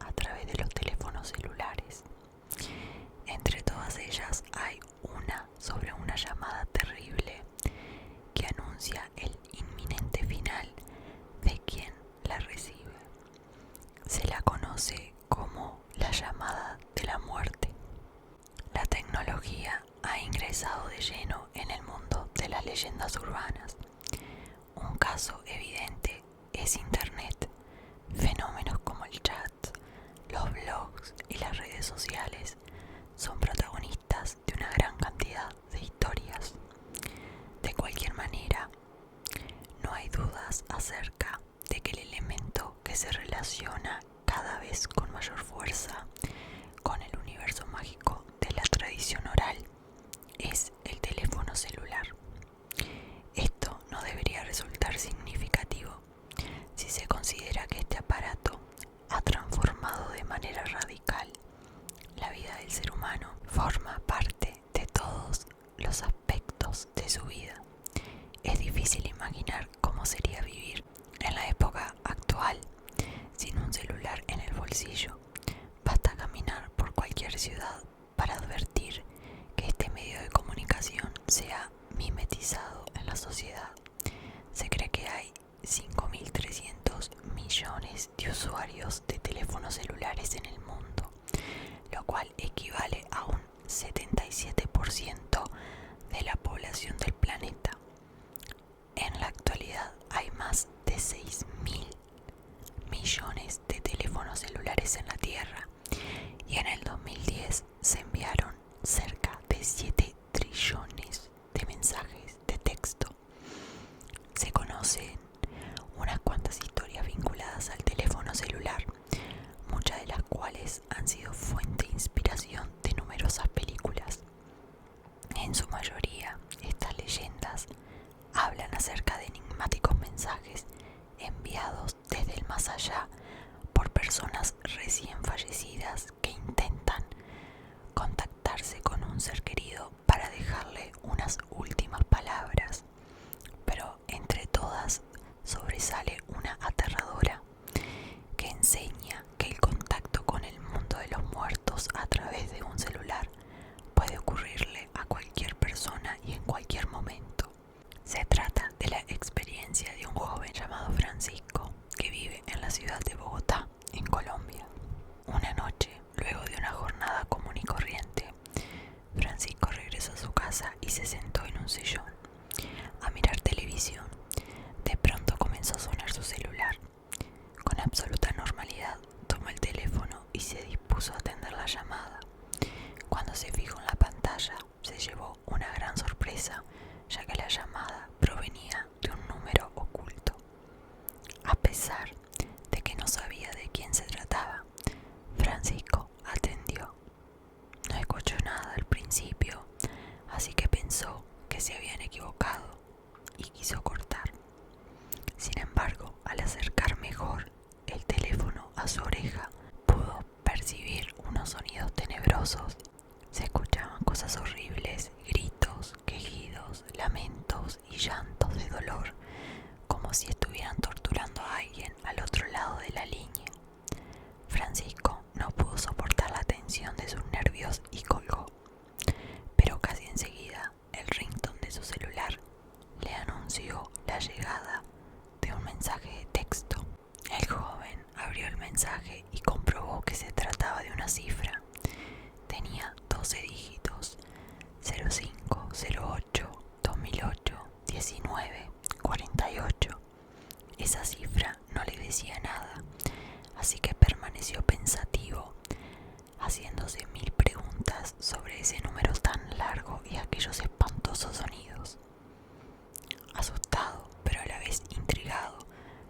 a través de los teléfonos celulares. Entre todas ellas hay una sobre una llamada terrible que anuncia el inminente final de quien la recibe. Se la conoce como la llamada de la muerte. La tecnología ha ingresado de lleno en el mundo de las leyendas urbanas. Un caso evidente es Internet. Fenómenos como el chat, los blogs y las redes sociales son protagonistas de una gran cantidad de historias. De cualquier manera, no hay dudas acerca de que el elemento que se relaciona cada vez con mayor fuerza con el universo mágico de la tradición oral es el teléfono celular. Esto no debería resultar significativo si se considera que este aparato ha transformado de manera radical la vida del ser humano. Forma parte de todos los aspectos de su vida. Es difícil imaginar cómo sería vivir en la época actual sin un celular en el bolsillo. Basta caminar por cualquier ciudad para advertir que este medio de comunicación se ha mimetizado en la sociedad. Se cree que hay 5.300 millones de usuarios de teléfonos celulares en el mundo, lo cual equivale a un 77% de la población del planeta. En la actualidad hay más de 6.000 millones de teléfonos celulares en la Tierra y en el 2010 se enviaron cerca de 7 trillones de mensajes de texto. Se conocen unas cuantas historias vinculadas al teléfono celular, muchas de las cuales han sido fuente de inspiración de numerosas películas. En su mayoría, estas leyendas hablan acerca de enigmáticos mensajes enviados desde el más allá por personas recién fallecidas que intentan contactarse con un ser querido para dejarle unas últimas palabras. Pero entre todas sobresale una aterradora que enseña que el contacto con el mundo de los muertos a través de un celular puede ocurrirle a cualquier persona y en cualquier momento. Se trata de la experiencia de un joven llamado Francisco que vive en la ciudad de Bogotá, en Colombia. Una noche, luego de una jornada común y corriente, Francisco regresó a su casa y se sentó en un sillón a mirar televisión. De pronto comenzó a sonar su celular. Con absoluta normalidad tomó el teléfono y se dispuso a atender la llamada. Cuando se fijó en la pantalla, se llevó una gran sorpresa, ya que la llamada provenía de un número oculto. A pesar de que no sabía de quién se trataba, Francisco atendió. No escuchó nada al principio, así que pensó que se habían equivocado y quiso cortar. Sin embargo, al acercar mejor el teléfono a su oreja, pudo percibir unos sonidos tenebrosos. Se escuchaban cosas horribles, gritos, quejidos, lamentos y llantos de dolor, como si estuvieran torturando a alguien al otro lado de la línea. Francisco no pudo soportar la tensión de sus nervios y colgó, pero casi enseguida el ringtone de su celular le anunció la llegada de un mensaje de texto. El joven abrió el mensaje y comprobó que se trataba de una cifra. Tenía 12 dígitos: 05, 08, 2008, 19, 48. Esa cifra no le decía nada, así que permaneció pensativo, haciéndose mil preguntas sobre ese número tan largo y aquellos espantosos sonidos. Asustado, pero a la vez intrigado,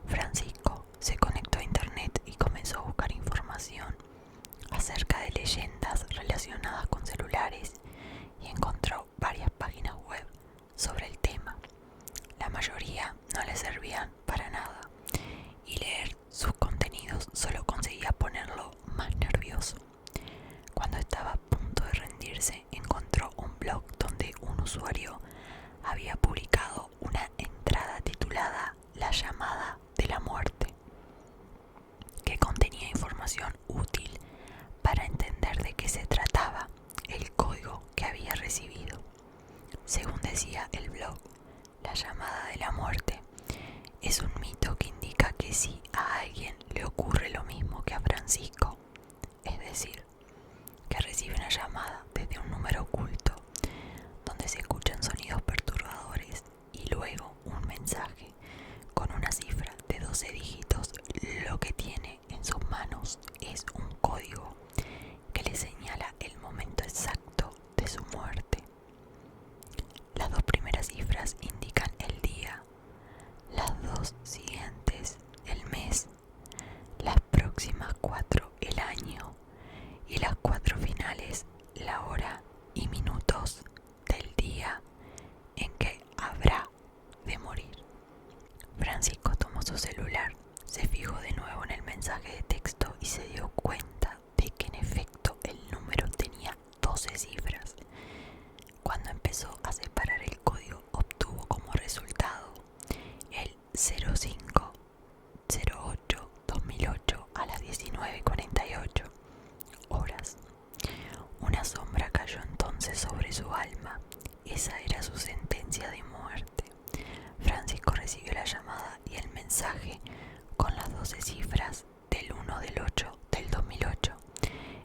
Francisco se conectó a internet y comenzó a buscar información acerca de leyendas relacionadas con celulares y encontró varias páginas web sobre el tema. La mayoría no le servían para nada y leer sus contenidos solo conseguía ponerlo más nervioso. Cuando estaba a punto de rendirse, encontró un blog donde un usuario había publicado una entrada titulada La llamada de la muerte, que contenía información útil decía el blog, la llamada de la muerte es un mito que indica que si a alguien le ocurre lo mismo que a Francisco, es decir, que recibe una llamada desde un número oculto donde se escuchan sonidos perturbadores y luego un mensaje con una cifra de 12 dígitos, lo que tiene en sus manos es un código que le señala el momento exacto de su muerte. Las dos primeras cifras indican el día, las dos siguientes el mes, las próximas 4 el año y las 4 finales la hora y minutos del día en que habrá de morir. Francisco tomó su celular, se fijó de nuevo en el mensaje de texto y se dio cuenta de que en efecto el número tenía 12 cifras. Cuando empezó a separar el código, obtuvo como resultado el 05/08/2008 a las 19:48 horas. Una sombra cayó entonces sobre su alma. Esa era su sentencia de muerte. Francisco recibió la llamada y el mensaje con las 12 cifras del 1/8/2008,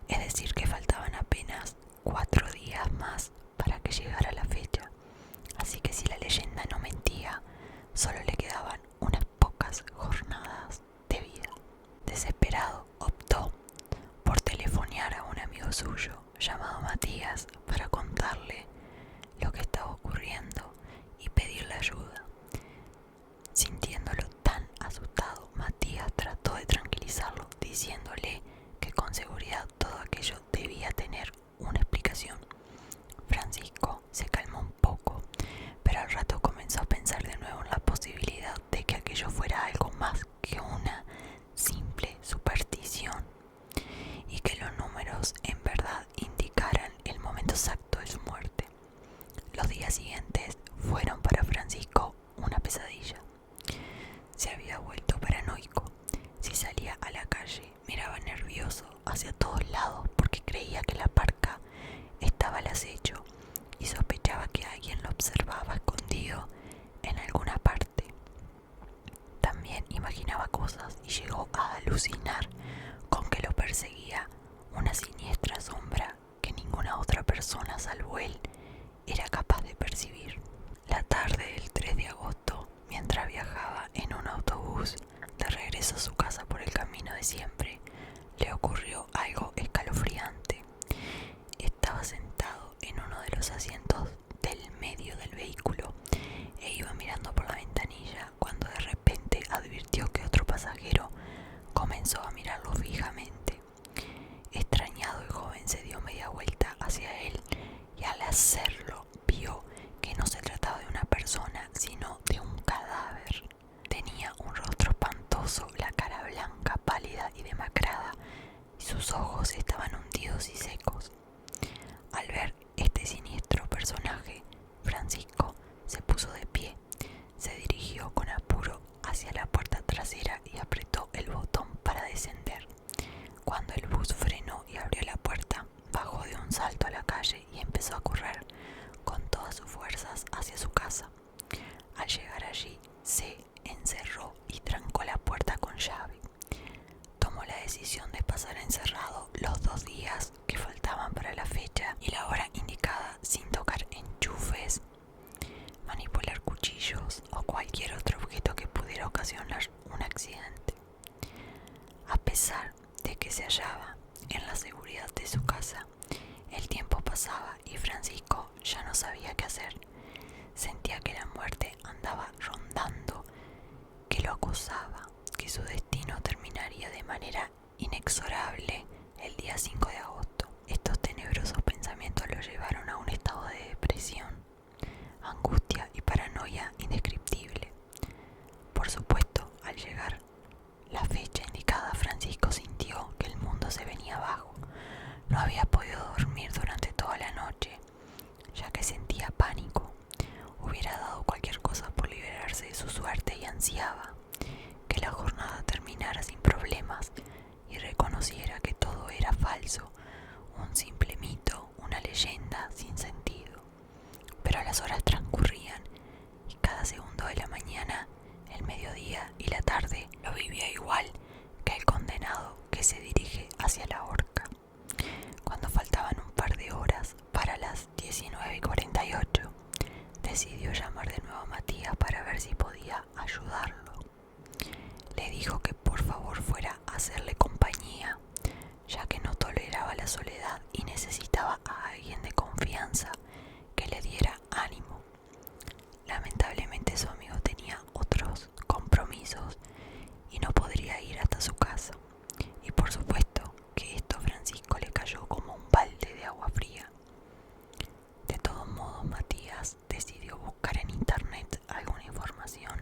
es decir que faltaban apenas 4 días más para que llegara la fecha, así que si la leyenda no mentía, solo le quedaban unas pocas jornadas de vida. Desesperado, optó por telefonear a un amigo suyo llamado Matías para contarle lo que estaba ocurriendo y pedirle ayuda. Sintiéndolo tan asustado, Matías trató de tranquilizarlo, diciéndole que con seguridad todo aquello debía tener una explicación. Francisco se calmó un poco, pero al rato comenzó a pensar de nuevo en la posibilidad de que aquello fuera algo más que una simple superstición y que los números en verdad indicaran el momento exacto de su muerte. Los días siguientes fueron para Francisco una pesadilla. Se había vuelto paranoico. Si salía a la calle, miraba nervioso hacia todos lados porque creía que la parca estaba al acecho y sospechaba que alguien lo observaba escondido en alguna parte. También imaginaba cosas y llegó a alucinar con que lo perseguía una siniestra sombra que ninguna otra persona salvo él era capaz de percibir. La tarde del 3 de agosto, mientras viajaba en un autobús de regreso a su casa por el camino de siempre, le ocurrió algo escalofriante. Estaba sentado en uno de los asientos del medio del vehículo e iba mirando por la ventanilla cuando de repente advirtió que otro pasajero comenzó a mirarlo fijamente. Extrañado, el joven se dio media vuelta hacia él y al hacerlo vio que no se trataba de una persona sino de un cadáver. Tenía un rostro espantoso, la cara blanca, pálida y demacrada, y sus ojos estaban hundidos y secos. Al ver este siniestro personaje, Francisco se puso de pie, se dirigió con apuro hacia la puerta trasera y apretó el botón para descender. Cuando el bus frenó y abrió la puerta, bajó de un salto a la calle y empezó a correr con todas sus fuerzas hacia su casa. Al llegar allí, se encerró y trancó la puerta con llave. Tomó la decisión de pasar encerrado los 2 días que faltaban para la fecha y la hora indicada sin tocar enchufes, manipular cuchillos o cualquier otro objeto que pudiera ocasionar un accidente. A pesar de que se hallaba en la seguridad de su casa, el tiempo pasaba y Francisco ya no sabía qué hacer. Sentía que la muerte andaba rondando, que lo acosaba, que su destino terminaría de manera inexorable el día 5 de agosto. Estos tenebrosos pensamientos lo llevaron a un estado de depresión, angustia y paranoia indescriptible. Por supuesto, al llegar la fecha indicada, Francisco sintió que el mundo se venía abajo. No había podido dormir durante toda la noche, ya que sentía pánico. Hubiera dado cualquier cosa por liberarse de su suerte y ansiaba que la jornada terminara sin problemas y reconociera que todo era falso, un simple mito, una leyenda sin sentido. Pero las horas transcurrían que se dirige hacia la horca. Cuando faltaban un par de horas para las 19:48, decidió llamar de nuevo a Matías para ver si podía ayudarlo. Le dijo que por favor fuera a hacerle compañía, ya que no toleraba la soledad y necesitaba a alguien de confianza que le diera ánimo. Lamentablemente su amigo tenía otros compromisos y no podría ir hasta su casa. Y por supuesto que esto a Francisco le cayó como un balde de agua fría. De todos modos, Matías decidió buscar en internet alguna información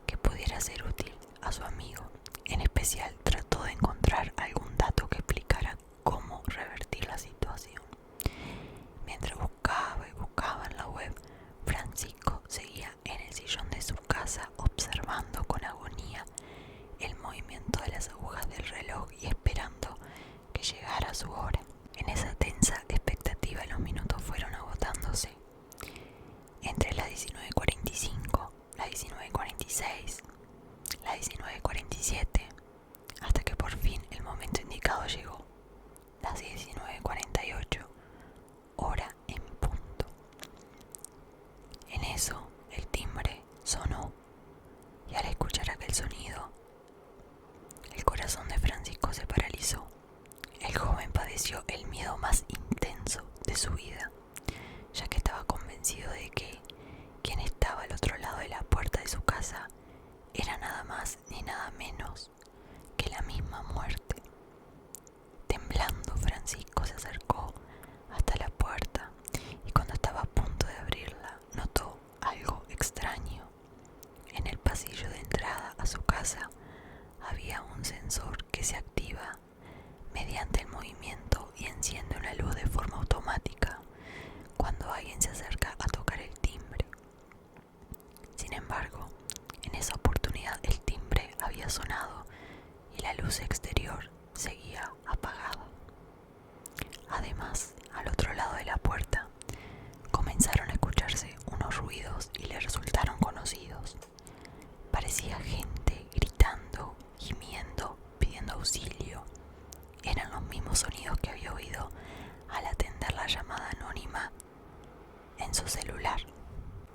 que pudiera ser útil a su amigo. En especial trató de encontrar algún dato que explicara cómo revertir la situación. Mientras buscaba y buscaba en la web, Francisco seguía en el sillón de su casa observando con agonía el movimiento de las agujas del reloj y esperando que llegara su hora. En esa tensa expectativa los minutos fueron agotándose. Entre las 19:45, las 19:46, las 19:47, hasta que por fin el momento indicado llegó, las 19:48, hora en punto. En eso, el timbre sonó, y al escuchar aquel sonido, el corazón de Francisco se paralizó. El joven padeció el miedo más intenso de su vida, ya que estaba convencido de que quien estaba al otro lado de la puerta de su casa era nada más ni nada menos que la misma muerte. Temblando, Francisco se acercó hasta la puerta y cuando estaba a punto de abrirla, notó algo extraño. En el pasillo de entrada a su casa había un sensor que se activa mediante el movimiento y enciende una luz de forma automática cuando alguien se acerca a tocar el timbre. Sin embargo, en esa oportunidad el timbre había sonado y la luz exterior seguía apagada. Además, al otro lado de la puerta comenzaron a escucharse unos ruidos y le resultaron conocidos. Parecía gente gritando, gimiendo, pidiendo auxilio. Eran los mismos sonidos que había oído al atender la llamada anónima en su celular.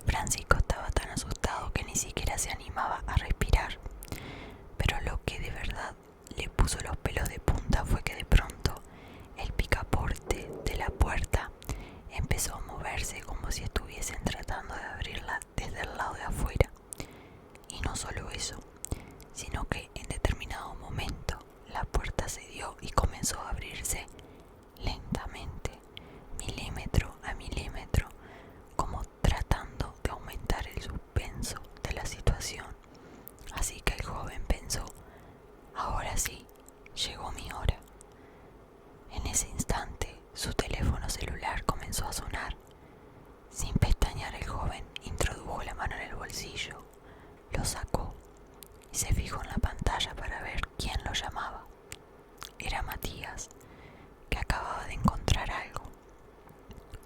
Francisco estaba tan asustado que ni siquiera se animaba a respirar. Pero lo que de verdad le puso los pelos de punta fue que de pronto el picaporte de la puerta empezó a moverse como si estuviesen tratando de abrirla desde el lado de afuera. Y no solo eso, sino que en determinado momento la puerta cedió y comenzó a abrirse lentamente, milímetro a milímetro, como tratando de aumentar el suspenso de la situación. Así que el joven pensó: ahora sí, llegó mi hora. En ese instante, su teléfono celular comenzó a sonar. Sin pestañear, el joven introdujo la mano en el bolsillo, lo sacó y se fijó en la pantalla para ver quién lo llamaba. Era Matías, que acababa de encontrar algo.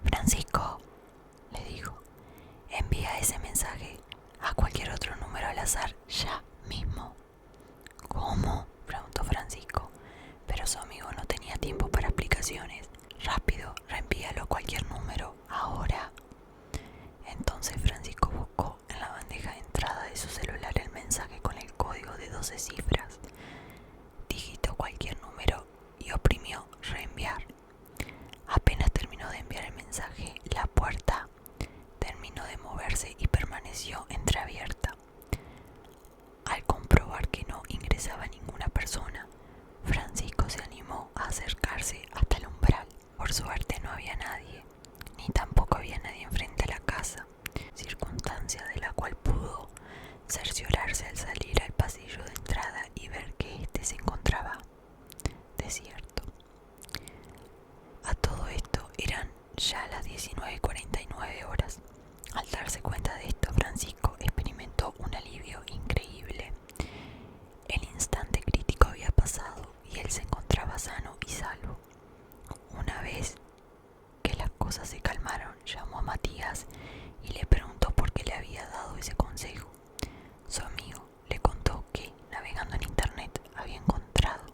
Francisco, le dijo, envía ese mensaje a cualquier otro número al azar ya mismo. ¿Cómo?, preguntó Francisco, pero su amigo no tenía tiempo para explicaciones. Rápido, reenvíalo a cualquier número, ahora. Entonces Francisco buscó en la bandeja de entrada de su celular el mensaje con el código de 12 cifras. Digitó cualquier número y oprimió reenviar. Apenas terminó de enviar el mensaje, la puerta terminó de moverse y permaneció entreabierta. Al comprobar que no ingresaba ninguna persona, Francisco se animó a acercarse hasta el umbral. Por suerte no había nadie, ni tampoco había nadie enfrente a la casa, circunstancia de la cual pudo cerciorarse al salir al pasillo de entrada y ver que éste se encontraba desierto. A todo esto eran ya las 19:49 horas. Al darse cuenta de esto, Francisco experimentó un alivio increíble. El instante crítico había pasado y él se encontraba sano y salvo. Una vez que las cosas se calmaron, llamó a Matías y le preguntó por qué le había dado ese consejo. Su amigo le contó que, navegando en internet, había encontrado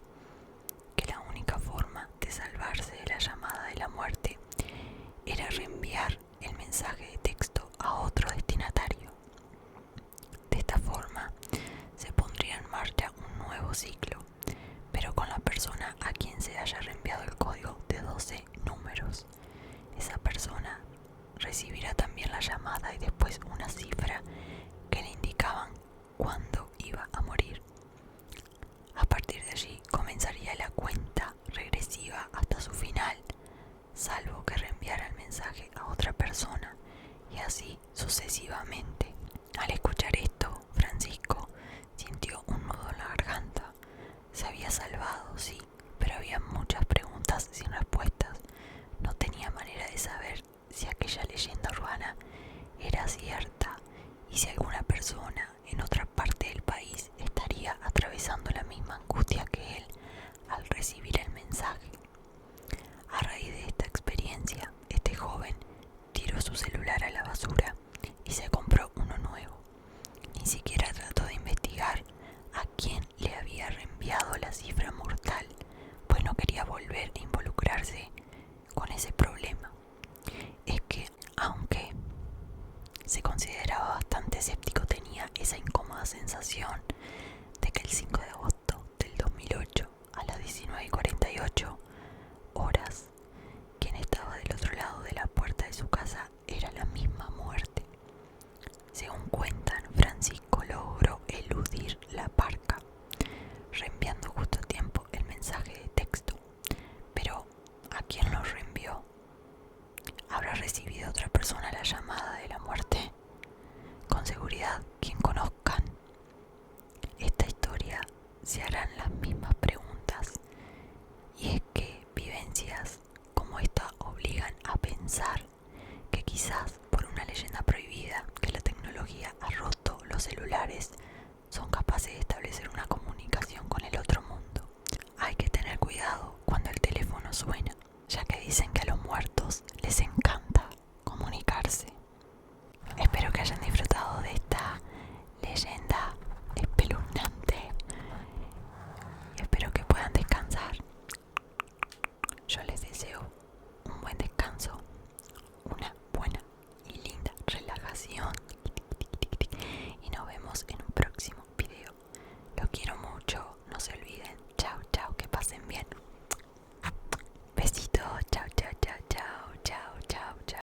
minutos. Esa persona recibirá también la llamada y después una cifra que le indicaban cuándo iba a morir. A partir de allí comenzaría la cuenta regresiva hasta su final, salvo que reenviara el mensaje a otra persona, y así sucesivamente. Al escuchar esto, Francisco sintió un nudo en la garganta. Se había salvado, sí, pero había muchas preguntas sin respuestas. No tenía manera de saber si aquella leyenda urbana era cierta y si alguna persona en otra parte del país estaría atravesando la misma angustia que él al recibir el mensaje. A raíz de esta experiencia, este joven tiró su celular a la basura y se compró uno nuevo. Ni siquiera trató de investigar a quién le había reenviado la cifra mortal, pues no quería volver a involucrarse con ese problema. Es que, aunque se consideraba bastante escéptico, tenía esa incómoda sensación de que el 5 de agosto del 2008 a las 19:48 horas, quien estaba del otro lado de la puerta de su casa era la misma muerte. Según cuentan, Francisco logró eludir la parca, reenviando justo a tiempo el mensaje de texto. Pero, ¿a quién lo reenvió? ¿Habrá recibido otra persona la llamada de la muerte? Con seguridad, quien conozcan esta historia se harán las mismas